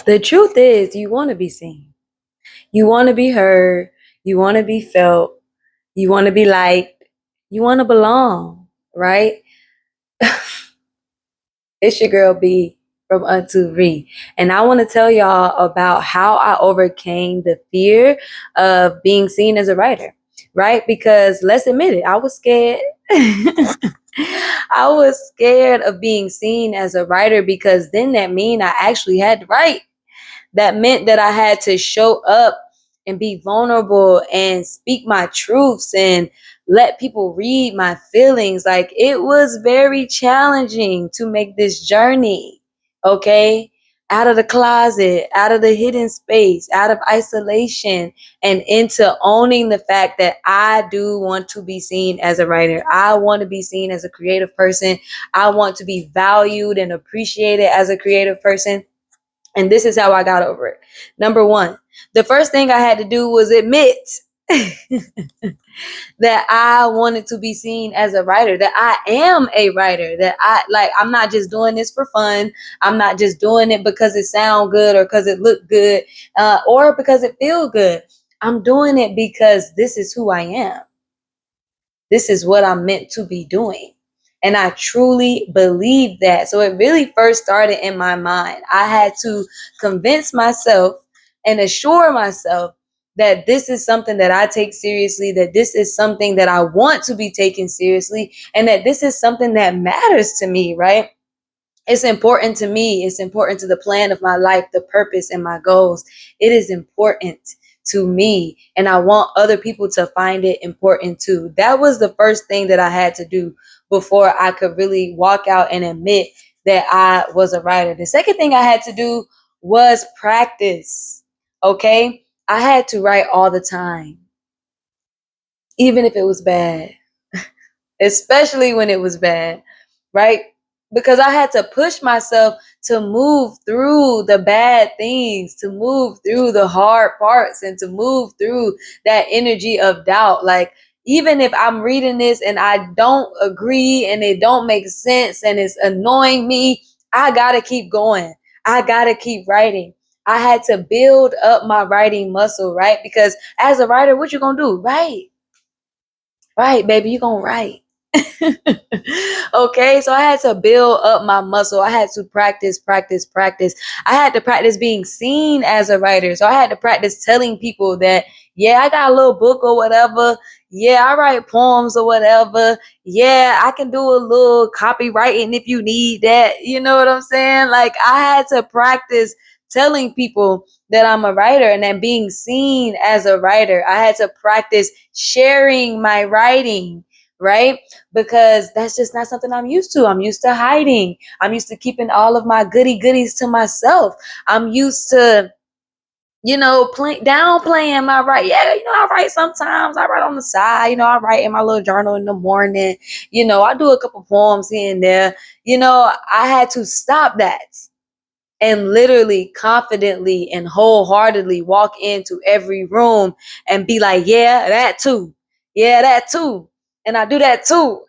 The truth is, you want to be seen. You want to be heard. You want to be felt. You want to be liked. You want to belong, right? It's your girl B from Unto Re. And I want to tell y'all about how I overcame the fear of being seen as a writer, right? Because let's admit it, I was scared. I was scared of being seen as a writer because then that mean I actually had to write. That meant that I had to show up and be vulnerable and speak my truths and let people read my feelings. Like, it was very challenging to make this journey, okay? Out of the closet, out of the hidden space, out of isolation, and into owning the fact that I do want to be seen as a writer. I want to be seen as a creative person. I want to be valued and appreciated as a creative person. And this is how I got over it. Number one, the first thing I had to do was admit that I wanted to be seen as a writer, that I am a writer, that I'm not just doing this for fun. I'm not just doing it because it sounds good or because it look good or because it feel good. I'm doing it because this is who I am. This is what I'm meant to be doing. And I truly believe that. So it really first started in my mind. I had to convince myself and assure myself that this is something that I take seriously, that this is something that I want to be taken seriously, and that this is something that matters to me, right? It's important to me. It's important to the plan of my life, the purpose and my goals. It is important to me. And I want other people to find it important too. That was the first thing that I had to do before I could really walk out and admit that I was a writer. The second thing I had to do was practice. Okay. I had to write all the time, even if it was bad, especially when it was bad, right? Because I had to push myself to move through the bad things, to move through the hard parts, and to move through that energy of doubt. Like, even if I'm reading this and I don't agree and it don't make sense and it's annoying me, I gotta keep going. I gotta keep writing. I had to build up my writing muscle, right? Because as a writer, what you gonna do? Write. Right, baby, you gonna write. Okay, so I had to build up my muscle. I had to practice, practice, practice. I had to practice being seen as a writer. So I had to practice telling people that, yeah, I got a little book or whatever. Yeah, I write poems or whatever. Yeah, I can do a little copywriting if you need that. You know what I'm saying? Like, I had to practice telling people that I'm a writer and then being seen as a writer. I had to practice sharing my writing, right? Because that's just not something I'm used to. I'm used to hiding. I'm used to keeping all of my goodies to myself. I'm used to, downplaying my write. Yeah, I write sometimes. I write on the side. I write in my little journal in the morning. I do a couple poems here and there. I had to stop that and literally confidently and wholeheartedly walk into every room and be like, yeah, that too. Yeah, that too. And I do that too.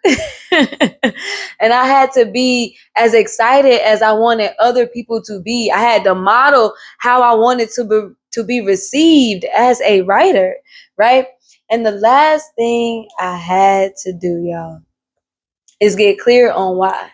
And I had to be as excited as I wanted other people to be. I had to model how I wanted to be received as a writer, right? And the last thing I had to do, y'all, is get clear on why.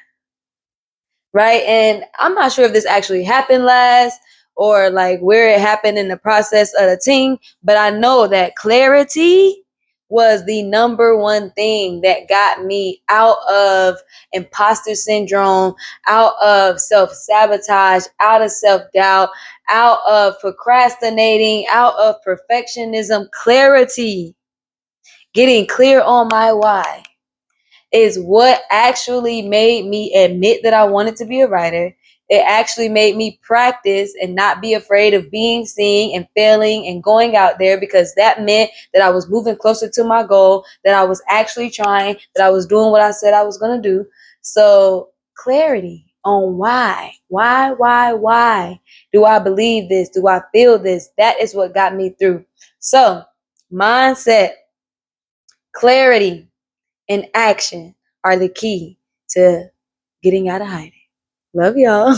Right. And I'm not sure if this actually happened last or like where it happened in the process of the team, but I know that clarity was the number one thing that got me out of imposter syndrome, out of self-sabotage, out of self-doubt, out of procrastinating, out of perfectionism. Clarity, getting clear on my why, is what actually made me admit that I wanted to be a writer. It actually made me practice and not be afraid of being seen and failing and going out there, because that meant that I was moving closer to my goal, that I was actually trying, that I was doing what I said I was going to do. So clarity on why do I believe this? Do I feel this? That is what got me through. So mindset, clarity, and action are the key to getting out of hiding. Love y'all.